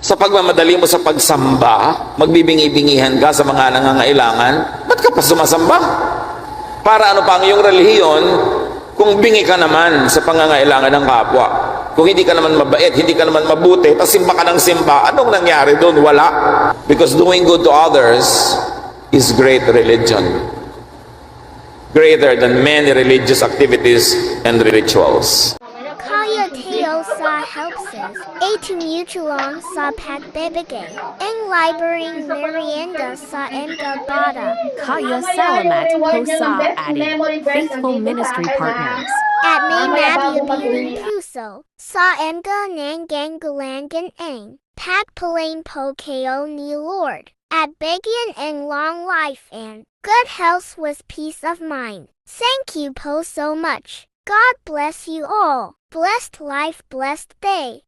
Sa pagmamadali mo sa pagsamba, magbibingi-bingihan ka sa mga nangangailangan, ba't ka pa sumasamba? Para ano pa ang iyong relihiyon kung bingi ka naman sa pangangailangan ng kapwa? Kung hindi ka naman mabait, hindi ka naman mabuti, tapos simba ka ng simba, anong nangyari doon? Wala. Because doing good to others is great religion. Greater than many religious activities and rituals. Kaya Teo sa helpses, A tumutulong sa pagbibigay, ang libreng merienda sa mga bata, Kaya Salamat po sa ating faithful ministry partners. at may mabibiling puso, sa mga nangangailangan ang pagpalain po kayo ni Lord, at bigyan ang long life and good health with peace of mind. Thank you po so much. God bless you all. Blessed life, blessed day.